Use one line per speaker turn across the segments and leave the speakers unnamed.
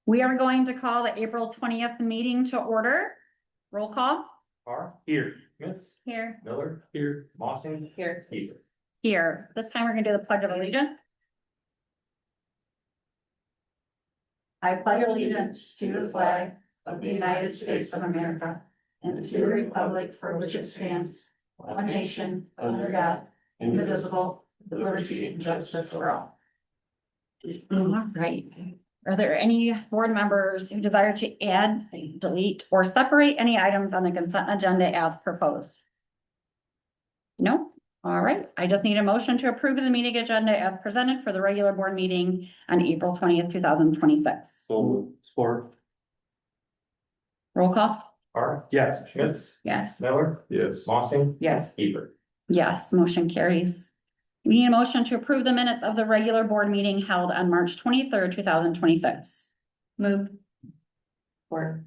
We are going to call the April 20th meeting to order. Roll call.
Carr. Here. Schmitz.
Here.
Miller. Here. Mossing.
Here.
Kiefer.
Here. This time we're gonna do the Pledge of Allegiance. I pledge allegiance to the flag of the United States of America and to the republic for which it stands, one nation, under God, indivisible, with liberty and justice for all. All right. Are there any board members who desire to add, delete, or separate any items on the consent agenda as proposed? No? All right. I just need a motion to approve the meeting agenda as presented for the regular board meeting on April 20th, 2026.
So support.
Roll call?
Carr. Yes. Schmitz.
Yes.
Miller. Yes. Mossing.
Yes.
Kiefer.
Yes, motion carries. We need a motion to approve the minutes of the regular board meeting held on March 23rd, 2026. Move. Support.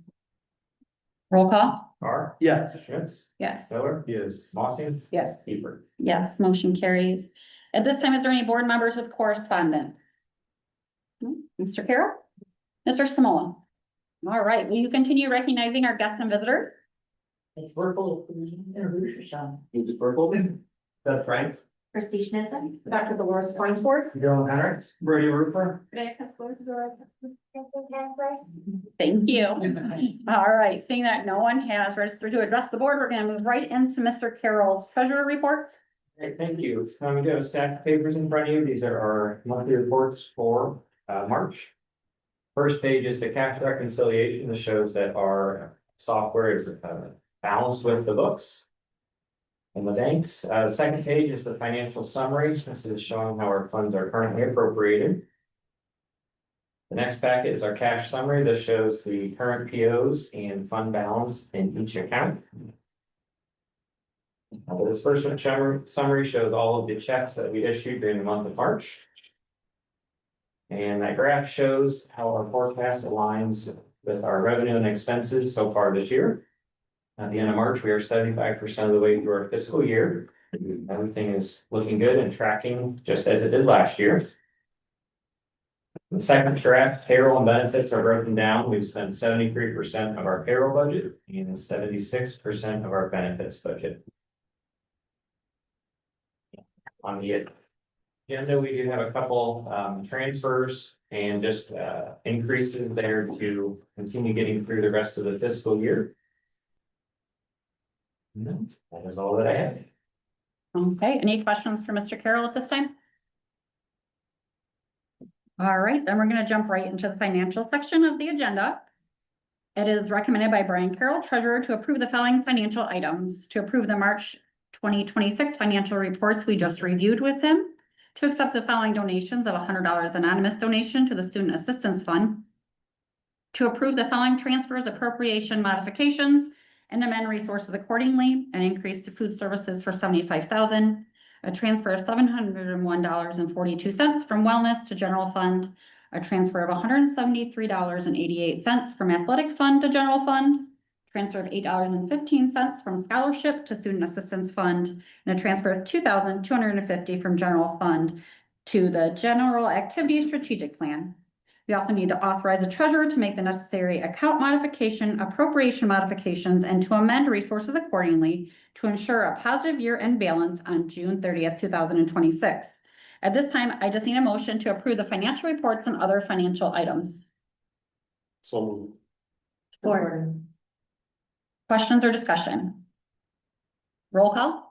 Roll call?
Carr. Yes. Schmitz.
Yes.
Miller. Yes. Mossing.
Yes.
Kiefer.
Yes, motion carries. At this time, is there any board members with correspondence? No? Mr. Carroll? Mr. Simola? All right, will you continue recognizing our guests and visitors?
It's Burkle, introduce yourself.
Mrs. Burkle. Doug Frank.
Christy Schnitzer.
Dr. Dolores Swineford?
Dylan Henricks. Brady Roofer.
Thank you. All right, seeing that no one has registered to address the board, we're gonna move right into Mr. Carroll's treasurer reports.
Great, thank you. We do have a stack of papers in front of you. These are our monthly reports for March. First page is the cash reconciliation. This shows that our software is balanced with the books and the banks. The second page is the financial summary. This is showing how our funds are currently appropriated. The next packet is our cash summary. This shows the current POs and fund balance in each account. The disbursement summary shows all of the checks that we issued during the month of March. And that graph shows how our forecast aligns with our revenue and expenses so far this year. At the end of March, we are 75% of the way through our fiscal year. Everything is looking good and tracking just as it did last year. The second graph, payroll and benefits are broken down. We've spent 73% of our payroll budget and 76% of our benefits budget. On the agenda, we do have a couple transfers and just increases there to continue getting through the rest of the fiscal year. That is all that I have.
Okay, any questions for Mr. Carroll at this time? All right, then we're gonna jump right into the financial section of the agenda. It is recommended by Brian Carroll, treasurer, to approve the following financial items. To approve the March 2026 financial reports we just reviewed with him. To accept the following donations of $100 anonymous donation to the Student Assistance Fund. To approve the following transfers, appropriation modifications, and amend resources accordingly, an increase to food services for $75,000, a transfer of $701.42 from wellness to general fund, a transfer of $173.88 from athletic fund to general fund, transfer of $8.15 from scholarship to student assistance fund, and a transfer of $2,250 from general fund to the general activity strategic plan. We also need to authorize a treasurer to make the necessary account modification, appropriation modifications, and to amend resources accordingly to ensure a positive year-end balance on June 30th, 2026. At this time, I just need a motion to approve the financial reports and other financial items.
So
Support. Questions or discussion? Roll call?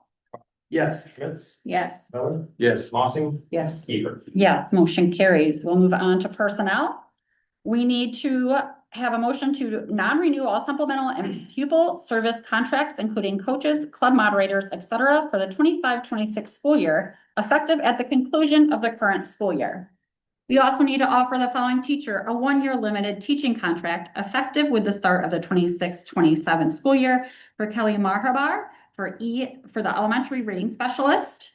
yes, Schmitz.
Yes.
Miller. Yes. Mossing.
Yes.
Kiefer.
Yes, motion carries. We'll move on to personnel. We need to have a motion to non-renew all supplemental and pupil service contracts, including coaches, club moderators, etc., for the 25-26 school year, effective at the conclusion of the current school year. We also need to offer the following teacher a one-year limited teaching contract effective with the start of the 26-27 school year for Kelly Marhabar for the elementary reading specialist.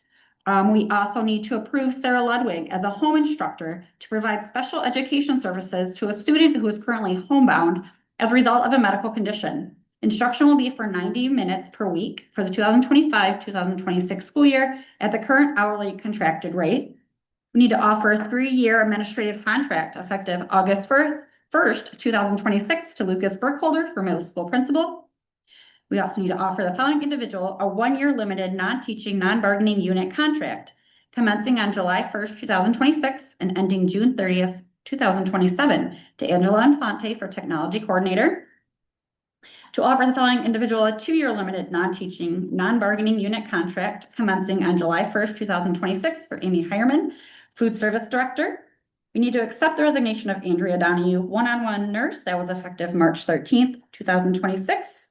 We also need to approve Sarah Ludwig as a home instructor to provide special education services to a student who is currently homebound as a result of a medical condition. Instruction will be for 90 minutes per week for the 2025-2026 school year at the current hourly contracted rate. We need to offer a 3-year administrative contract effective August 1st, 2026 to Lucas Burkholder for middle school principal. We also need to offer the following individual a 1-year limited non-teaching, non-bargaining unit contract commencing on July 1st, 2026 and ending June 30th, 2027 to Angela Infante for technology coordinator. To offer the following individual a 2-year limited non-teaching, non-bargaining unit contract commencing on July 1st, 2026 for Amy Hireman, food service director. We need to accept the resignation of Andrea Donahue, one-on-one nurse that was effective March 13th, 2026.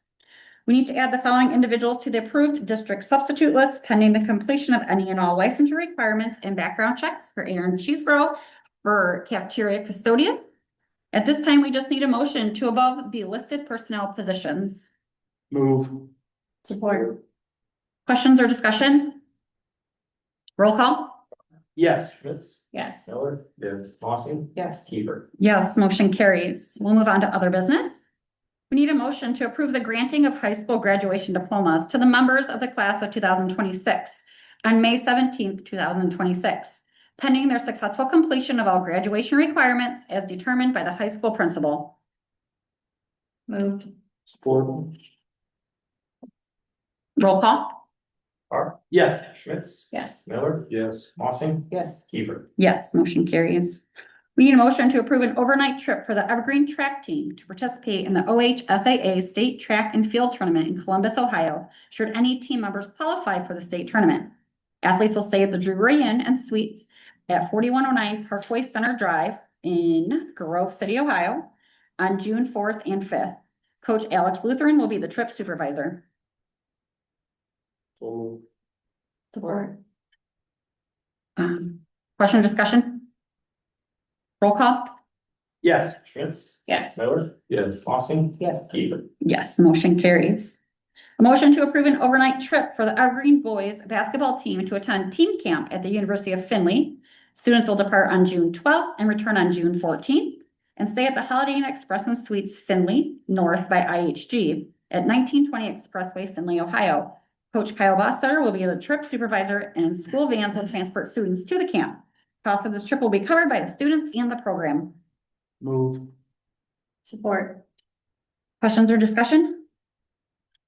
We need to add the following individuals to the approved district substitute list pending the completion of any and all licensure requirements and background checks for Aaron Cheeseborough for cafeteria custodian. At this time, we just need a motion to above the listed personnel positions.
Move.
Support.
Questions or discussion? Roll call?
Yes.
Schmitz,
Yes.
Miller,
Yes.
Lossing,
Yes.
Kiefer.
Yes, motion carries. We'll move on to other business. We need a motion to approve the granting of high school graduation diplomas to the members of the class of 2026 on May 17th, 2026, pending their successful completion of all graduation requirements as determined by the high school principal. Moved.
Support.
Roll call?
Carr,
Yes.
Schmitz,
Yes.
Miller,
Yes.
Lossing,
Yes.
Kiefer.
Yes, motion carries. We need a motion to approve an overnight trip for the Evergreen track team to participate in the OHSAA State Track and Field Tournament in Columbus, Ohio, should any team members qualify for the state tournament. Athletes will stay at the Drury Inn and Suites at 4109 Parkway Center Drive in Grove City, Ohio, on June 4th and 5th. Coach Alex Lutheran will be the trip supervisor.
Support.
Question or discussion? Roll call?
Yes.
Schmitz,
Yes.
Miller,
Yes.
Lossing,
Yes.
Kiefer.
Yes, motion carries. A motion to approve an overnight trip for the Evergreen boys basketball team to attend team camp at the University of Findlay. Students will depart on June 12th and return on June 14th and stay at the Holiday Inn Express and Suites Findlay North by IHG at 1920 Expressway, Findlay, Ohio. Coach Kyle Bossetter will be the trip supervisor and school vans will transport students to the camp. Cost of this trip will be covered by the students and the program.
Move.
Support.
Questions or discussion?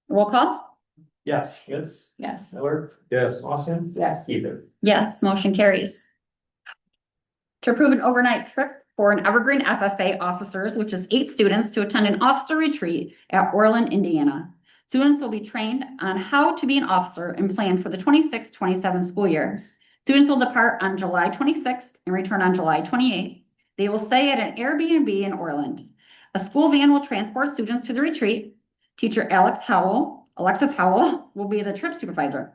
Roll call?
Yes. Schmitz,
Yes.
Miller,
Yes.
Lossing,
Yes.
Kiefer.
Yes, motion carries. To approve an overnight trip for an Evergreen FFA officers, which is 8 students, to attend an officer retreat at Orland, Indiana. Students will be trained on how to be an officer and plan for the 26-27 school year. Students will depart on July 26th and return on July 28th. They will stay at an Airbnb in Orland. A school van will transport students to the retreat. Teacher Alexis Howell, will be the trip supervisor.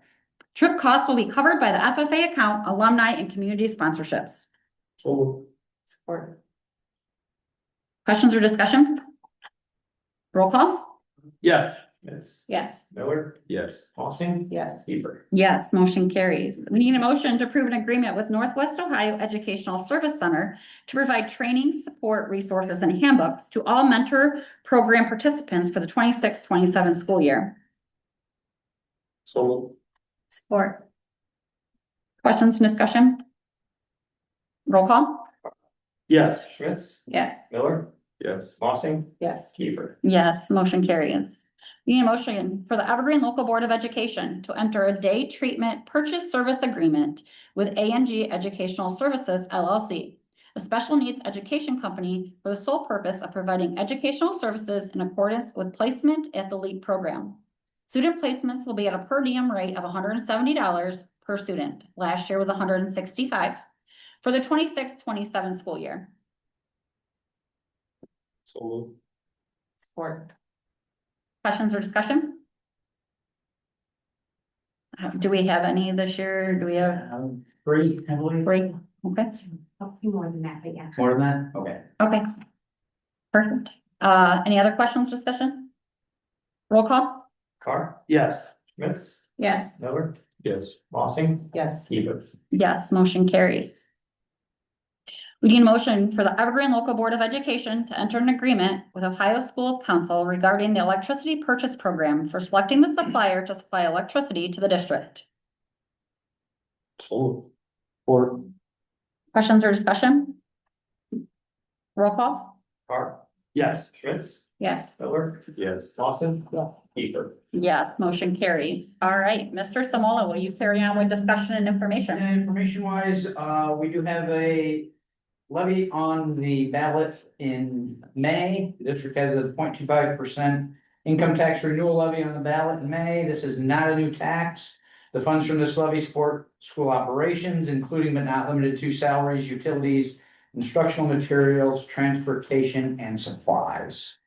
Trip costs will be covered by the FFA account, alumni, and community sponsorships.
Support.
Questions or discussion? Roll call?
Yes.
Schmitz,
Yes.
Miller,
Yes.
Lossing,
Yes.
Kiefer.
Yes, motion carries. We need a motion to approve an agreement with Northwest Ohio Educational Service Center to provide training, support, resources, and handbooks to all mentor program participants for the 26-27 school year.
Support.
Questions and discussion? Roll call?
Yes.
Schmitz,
Yes.
Miller,
Yes.
Lossing,
Yes.
Kiefer.
Yes, motion carries. We need a motion for the Evergreen Local Board of Education to enter a day treatment purchase service agreement with A&G Educational Services LLC, a special needs education company for the sole purpose of providing educational services in accordance with placement at the LEAP program. Student placements will be at a per diem rate of $170 per student. Last year was $165 for the 26-27 school year.
Support.
Questions or discussion? Do we have any this year? Do we have
3, I believe.
3? Okay,
A few more than that, but yeah.
More than that? Okay.
okay. Perfect. Any other questions, discussion? Roll call?
Carr,
Yes.
Schmitz,
Yes.
Miller,
Yes.
Lossing,
Yes.
Kiefer.
Yes, motion carries. We need a motion for the Evergreen Local Board of Education to enter an agreement with Ohio Schools Council regarding the electricity purchase program for selecting the supplier to supply electricity to the district.
Or
Questions or discussion? Roll call?
Carr,
Yes.
Schmitz,
Yes.
Miller. Yes. Lawson. Yeah. Kiefer.
Yeah, motion carries. All right, Mr. Samola, will you carry on with discussion and information?
And information wise, we do have a levy on the ballot in May. The district has a 0.25% income tax renewal levy on the ballot in May. This is not a new tax. The funds from this levy support school operations, including but not limited to salaries, utilities, instructional materials, transportation, and supplies.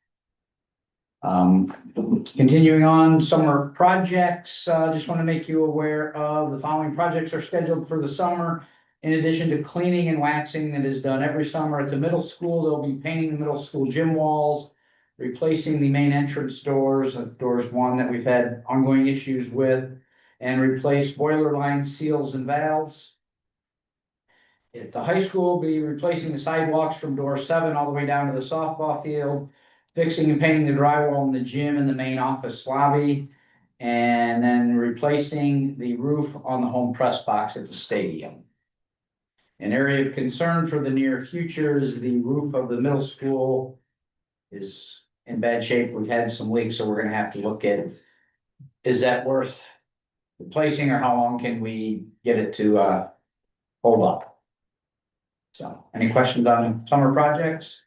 Continuing on, summer projects, just want to make you aware of the following projects are scheduled for the summer. In addition to cleaning and waxing that is done every summer at the middle school, they'll be painting the middle school gym walls, replacing the main entrance doors, doors one that we've had ongoing issues with, and replace boiler line seals and valves. At the high school, we'll be replacing the sidewalks from door 7 all the way down to the softball field, fixing and painting the drywall in the gym and the main office lobby, and then replacing the roof on the home press box at the stadium. An area of concern for the near future is the roof of the middle school is in bad shape. We've had some leaks, so we're gonna have to look at, is that worth replacing, or how long can we get it to hold up? So, any questions on summer projects?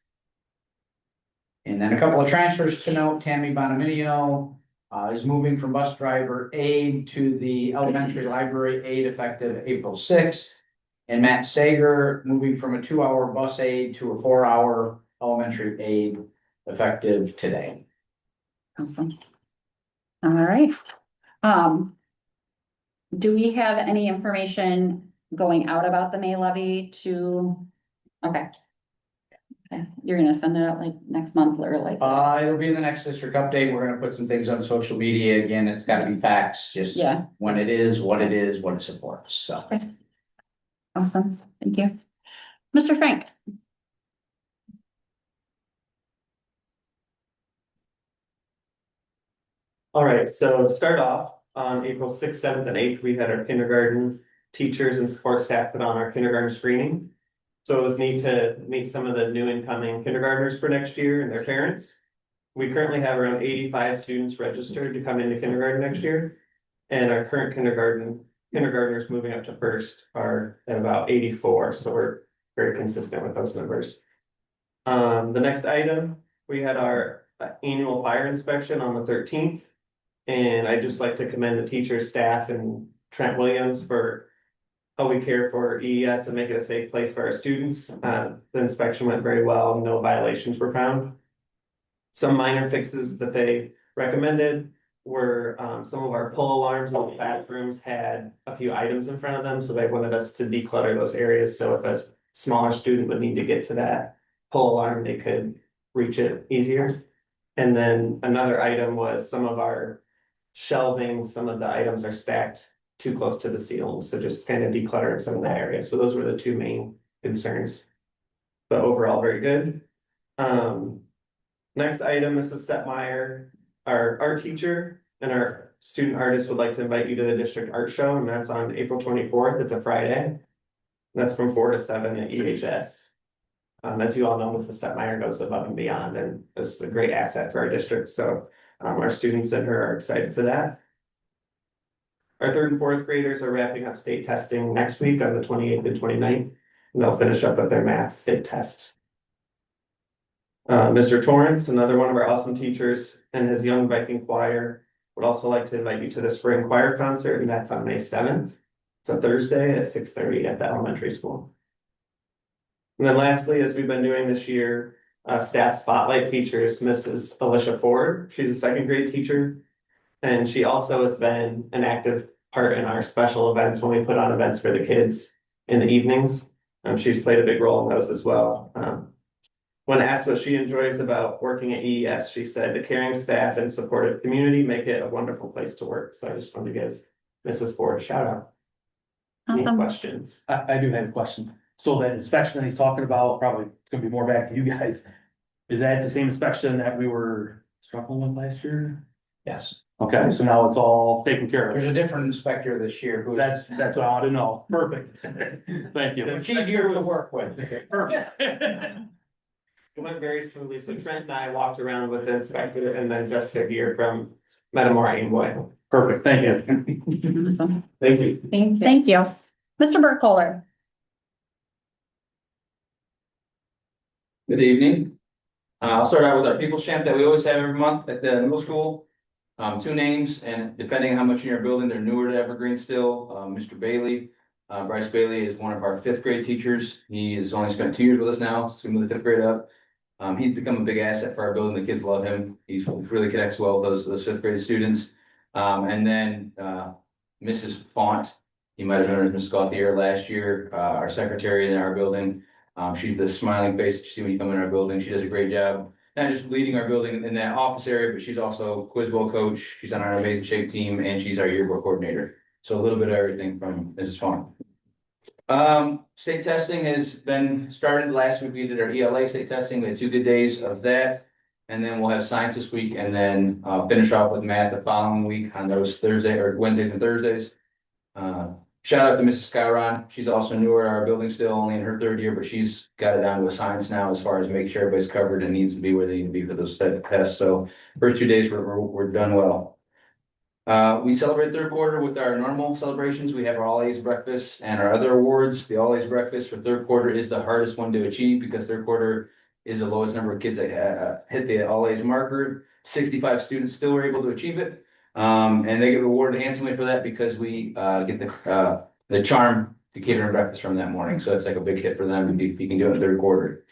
And then a couple of transfers to note. Tammy Bonaminio is moving from bus driver aide to the elementary library aide effective April 6th. And Matt Sager moving from a 2-hour bus aide to a 4-hour elementary aide effective today.
Awesome. All right. Do we have any information going out about the May levy to, okay. Okay, you're gonna send it out like next month or like?
It'll be in the next district update. We're gonna put some things on social media. Again, it's gotta be facts, just
Yeah,
when it is, what it supports, so.
awesome, thank you. Mr. Frank?
All right, so to start off, on April 6th, 7th, and 8th, we had our kindergarten teachers and support staff put on our kindergarten screening. So it was neat to meet some of the new incoming kindergartners for next year and their parents. We currently have around 85 students registered to come into kindergarten next year. And our current kindergartners moving up to first are at about 84, so we're very consistent with those numbers. The next item, we had our annual fire inspection on the 13th. And I'd just like to commend the teachers, staff, and Trent Williams for how we care for EES and make it a safe place for our students. The inspection went very well, no violations were found. Some minor fixes that they recommended were some of our pull alarms in the bathrooms had a few items in front of them, so they wanted us to declutter those areas. So if a smaller student would need to get to that pull alarm, they could reach it easier. And then another item was some of our shelving, some of the items are stacked too close to the ceiling, so just kind of decluttering some of that area. So those were the two main concerns. But overall, very good. Next item, Mrs. Setmeyer, our art teacher and our student artist would like to invite you to the district art show, and that's on April 24th. It's a Friday. That's from 4 to 7 at EHS. As you all know, Mrs. Setmeyer goes above and beyond, and this is a great asset for our district. So our students and her are excited for that. Our 3rd and 4th graders are wrapping up state testing next week on the 28th and 29th, and they'll finish up with their math state test. Mr. Torrance, another one of our awesome teachers, and his young Viking choir would also like to invite you to the spring choir concert, and that's on May 7th. It's a Thursday at 6:30 at the elementary school. And then lastly, as we've been doing this year, staff spotlight features Mrs. Alicia Ford. She's a 2nd grade teacher. And she also has been an active part in our special events when we put on events for the kids in the evenings. She's played a big role in those as well. When asked what she enjoys about working at EES, she said the caring staff and supportive community make it a wonderful place to work. So I just wanted to give Mrs. Ford a shout out. Any
Awesome.
questions?
I do have a question. So that inspection that he's talking about, probably gonna be more back to you guys. Is that the same inspection that we were struggling with last year?
Yes,
Okay, so now it's all taken care
there's
of.
a different inspector this year who.
That's what I want to know. Perfect. Thank you.
It's easier to work with.
Perfect.
It went very smoothly. So Trent and I walked around with the inspector and then Jessica here from Metamora Amboy.
Perfect, thank you.
Awesome.
Thank you.
Thank you. Mr. Burkholder.
Good evening. I'll start out with our People's Champ that we always have every month at the middle school. Two names, and depending on how much in your building, they're newer to Evergreen still. Mr. Bailey, Bryce Bailey is one of our fifth grade teachers. He has only spent 2 years with us now, so we moved the fifth grade up. He's become a big asset for our building. The kids love him. He really connects well with those fifth grade students. And then Mrs. Font, you might have known her as Mrs. Gauthier last year, our secretary in our building. She's the smiling face that you see when you come in our building. She does a great job, not just leading our building in that office area, but she's also quiz bowl coach. She's on our amazing shape team, and she's our yearbook coordinator. So a little bit of everything from Mrs. Font. State testing has been started. Last week we did our ELA state testing. We had 2 good days of that. And then we'll have science this week and then finish off with math the following week on those Wednesdays and Thursdays. Shout out to Mrs. Skyron. She's also newer at our building still, only in her 3rd year, but she's got it down to a science now as far as make sure everybody's covered and needs to be where they need to be for those tests. So first 2 days we're done well. We celebrate third quarter with our normal celebrations. We have our all A's breakfast and our other awards. The all A's breakfast for third quarter is the hardest one to achieve because third quarter is the lowest number of kids that hit the all A's marker. 65 students still were able to achieve it. And they get rewarded handsomely for that because we get the charm to cater and breakfast from that morning. So it's like a big hit for them if you can do it in third quarter.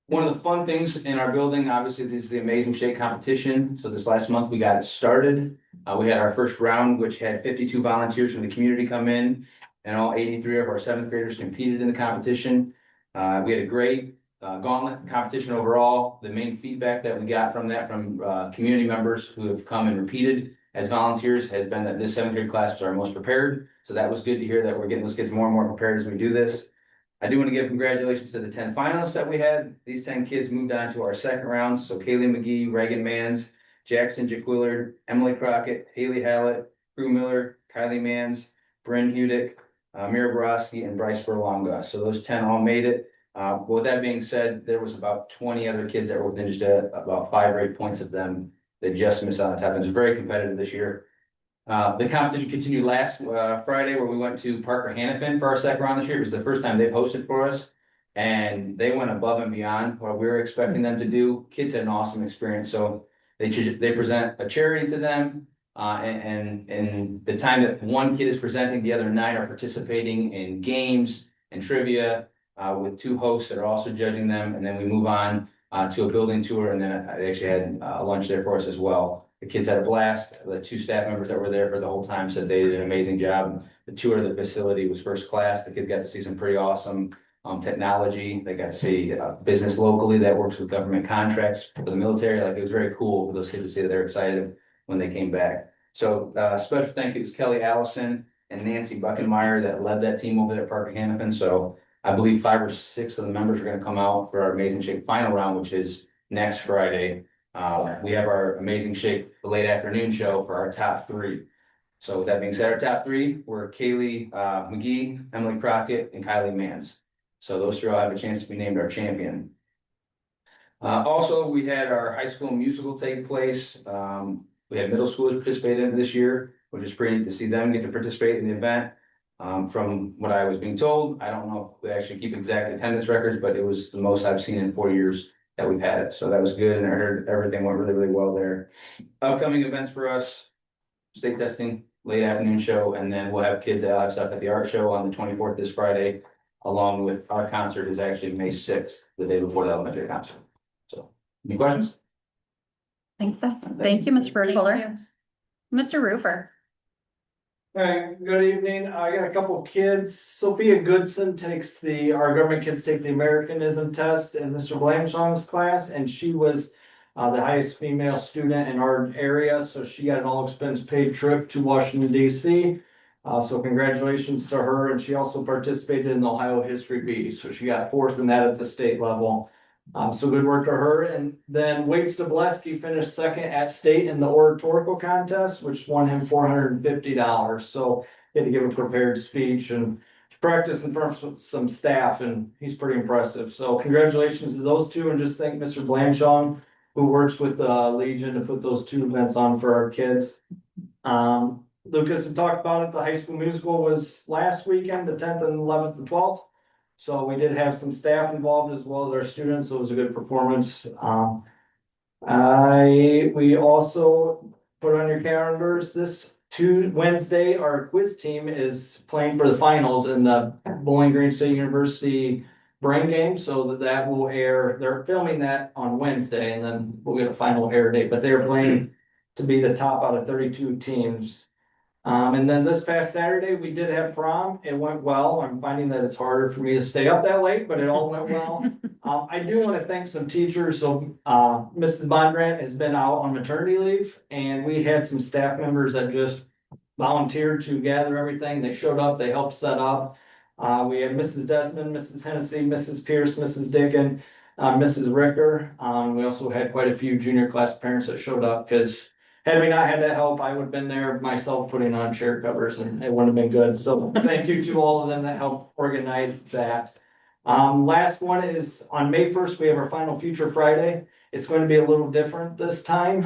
One of the fun things in our building, obviously, is the Amazing Shake competition. So this last month we got it started. We had our first round, which had 52 volunteers from the community come in, and all 83 of our 7th graders competed in the competition. We had a great gauntlet competition overall. The main feedback that we got from that from community members who have come and repeated as volunteers has been that this 7th grade class was our most prepared. So that was good to hear that we're getting those kids more and more prepared as we do this. I do want to give congratulations to the 10 finalists that we had. These 10 kids moved on to our second round. So Kaylee McGee, Reagan Mans, Jackson Jaquillard, Emily Crockett, Haley Hallett, Prue Miller, Kylie Mans, Bryn Hudick, Mira Borowski, and Bryce Berlonga. So those 10 all made it. With that being said, there was about 20 other kids that were within just about 5 or 8 points of them that just missed out on the top. It was very competitive this year. The competition continued last Friday where we went to Parker Hannafin for our second round this year. It was the first time they've hosted for us. And they went above and beyond what we were expecting them to do. Kids had an awesome experience. So they present a charity to them. And the time that one kid is presenting, the other 9 are participating in games and trivia with 2 hosts that are also judging them. And then we move on to a building tour. And then they actually had a lunch there for us as well. The kids had a blast. The 2 staff members that were there for the whole time said they did an amazing job. The tour of the facility was first class. The kids got to see some pretty awesome technology. They got to see business locally that works with government contracts for the military. Like it was very cool for those kids to see that they're excited when they came back. So special thank you to Kelly Allison and Nancy Buckenmeyer that led that team over there at Parker Hannafin. So I believe 5 or 6 of the members are going to come out for our Amazing Shake final round, which is next Friday. We have our Amazing Shake late afternoon show for our top 3. So with that being said, our top 3 were Kaylee McGee, Emily Crockett, and Kylie Mans. So those 3 all have a chance to be named our champion. Also, we had our high school musical take place. We had middle schoolers participate in it this year, which is pretty neat to see them get to participate in the event. From what I was being told, I don't know if we actually keep exact attendance records, but it was the most I've seen in 4 years that we've had it. So that was good. And I heard everything went really, really well there. Upcoming events for us, state testing, late afternoon show, and then we'll have kids that have stuff at the art show on the 24th this Friday, along with our concert is actually May 6th, the day before the elementary concert. So, any questions?
Thanks. Thank you, Mr. Burkholder. Mr. Roofer.
All right, good evening. I got a couple of kids. Sophia Goodson our government kids take the Americanism test in Mr. Blanchong's class, and she was the highest female student in our area, so she got an all expense paid trip to Washington DC. So congratulations to her, and she also participated in the Ohio History Bee, so she got 4th in that at the state level. So good work to her. And then Wade Stableski finished 2nd at state in the oratorical contest, which won him $450. So he had to give a prepared speech, and practice in front of some staff, and he's pretty impressive. So congratulations to those two, and just thank Mr. Blanchon, who works with Legion to put those two events on for our kids. Lucas had talked about it, the high school musical was last weekend, the 10th and 11th and 12th. So we did have some staff involved as well as our students, so it was a good performance. We also put on your calendars this Wednesday, our quiz team is playing for the finals in the Bowling Green State University brain game, so that will air, they're filming that on Wednesday, and then we'll get a final air date, but they're playing to be the top out of 32 teams. And then this past Saturday, we did have prom. It went well. I'm finding that it's harder for me to stay up that late, but it all went well. I do want to thank some teachers. So, Mrs. Bondurant has been out on maternity leave, and we had some staff members that just volunteered to gather everything. They showed up, they helped set up. We had Mrs. Desmond, Mrs. Hennessy, Mrs. Pierce, Mrs. Dickon, Mrs. Ricker. We also had quite a few junior class parents that showed up because had we not had that help, I would have been there myself putting on chair covers, and it wouldn't have been good. So thank you to all of them that helped organize that. Last one is on May 1st, we have our final Future Friday. It's going to be a little different this time.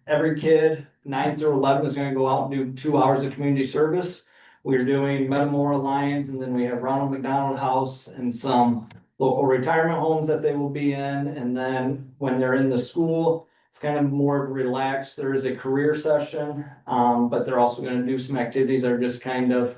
Every kid, 9 through 11, is going to go out and do 2 hours of community service. We're doing Metamora Lions, and then we have Ronald McDonald House and some local retirement homes that they will be in. And then when they're in the school, it's kind of more relaxed. There is a career session, but they're also going to do some activities that are just kind of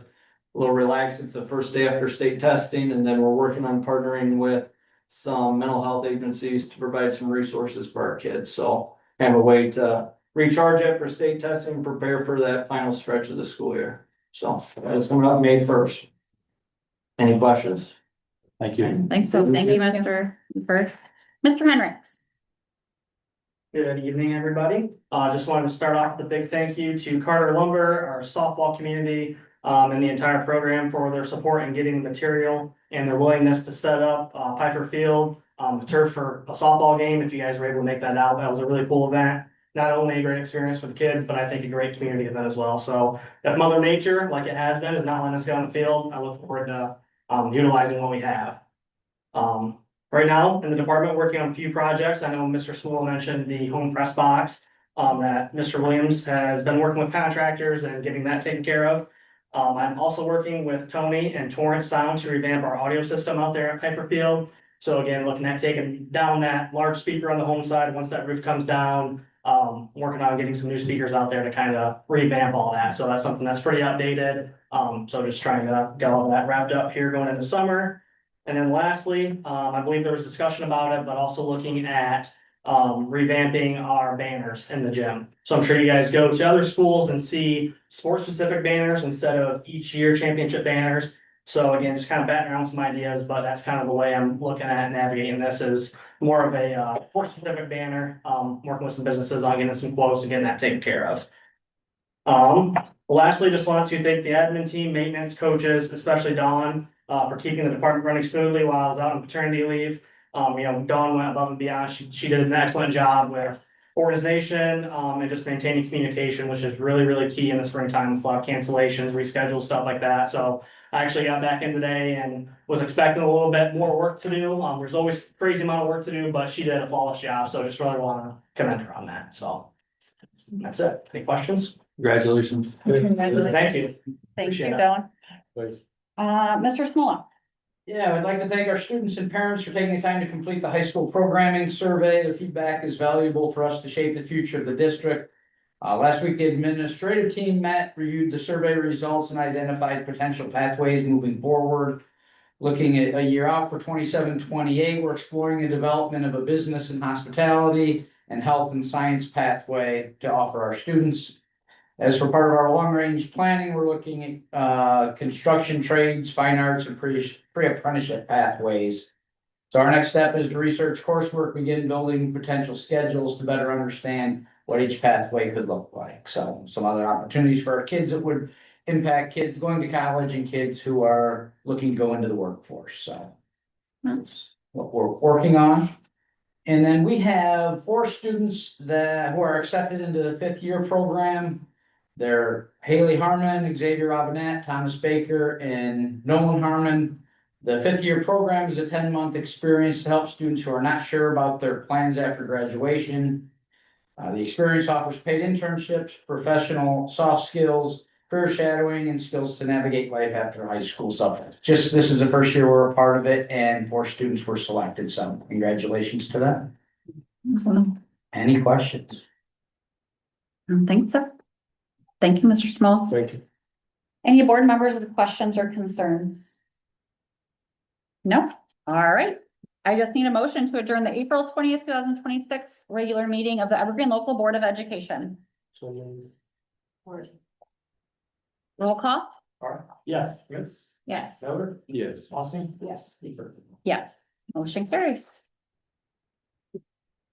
a little relaxed. It's the first day after state testing, and then we're working on partnering with some mental health agencies to provide some resources for our kids. So kind of a way to recharge after state testing and prepare for that final stretch of the school year. So it's coming up May 1st. Any questions?
Thank you.
Thanks, so thank you, Mr. Bird. Mr. Henricks.
Good evening, everybody. Just wanted to start off with a big thank you to Carter Lumber, our softball community, and the entire program for their support in getting the material and their willingness to set up Piper Field, the turf for a softball game. If you guys were able to make that out, that was a really cool event. Not only a great experience for the kids, but I think a great community event as well. So if Mother Nature, like it has been, is not letting us go on the field, I look forward to utilizing what we have. Right now, in the department, working on a few projects. I know Mr. Smool mentioned the home press box that Mr. Williams has been working with contractors and getting that taken care of. I'm also working with Tony and Torrance Sound to revamp our audio system out there at Piper Field. So again, looking at taking down that large speaker on the home side once that roof comes down. Working on getting some new speakers out there to kind of revamp all that. So that's something that's pretty outdated. So just trying to get all that wrapped up here going into summer. And then lastly, I believe there was discussion about it, but also looking at revamping our banners in the gym. So I'm sure you guys go to other schools and see sport specific banners instead of each year championship banners. So again, just kind of batting around some ideas, but that's kind of the way I'm looking at navigating this is more of a sport specific banner, working with some businesses on getting some quotes and getting that taken care of. Lastly, just want to thank the admin team, maintenance coaches, especially Dawn, for keeping the department running smoothly while I was out on paternity leave. Dawn went above and beyond. She did an excellent job with organization, and just maintaining communication, which is really, really key in the springtime with a lot of cancellations, reschedules, stuff like that. So I actually got back in today and was expecting a little bit more work to do. There's always a crazy amount of work to do, but she did a flawless job. So just really want to commend her on that. So that's it. Any questions?
Congratulations.
Thank you.
Thank you,
Appreciate it.
Dawn.
Please.
Mr. Smola.
Yeah, I'd like to thank our students and parents for taking the time to complete the high school programming survey. The feedback is valuable for us to shape the future of the district. Last week, the administrative team met, reviewed the survey results, and identified potential pathways moving forward. Looking at a year out for 27-28, we're exploring the development of a business and hospitality and health and science pathway to offer our students. As for part of our long-range planning, we're looking at construction trades, fine arts, and pre-apprenticeship pathways. So our next step is to research coursework, begin building potential schedules to better understand what each pathway could look like. So some other opportunities for our kids that would impact kids going to college and kids who are looking to go into the workforce. So that's what we're working on. And then we have 4 students who are accepted into the 5th year program. They're Haley Harmon, Xavier Robinette, Thomas Baker, and Nolan Harmon. The fifth-year program is a 10-month experience to help students who are not sure about their plans after graduation. The experience offers paid internships, professional soft skills, career shadowing, and skills to navigate life after high school. So just, this is the first year we're a part of it, and 4 students were selected, so congratulations to them. Any questions?
I don't think so. Thank you, Mr. Small.
Thank you.
Any board members with questions or concerns? No? All right. I just need a motion to adjourn the April 20th, 2026 regular meeting of the Evergreen Local Board of Education. Roll call?
Yes. Yes.
Yes.
Sauer?
Yes.
Austin?
Yes.
Seifert?
Yes. Motion carries.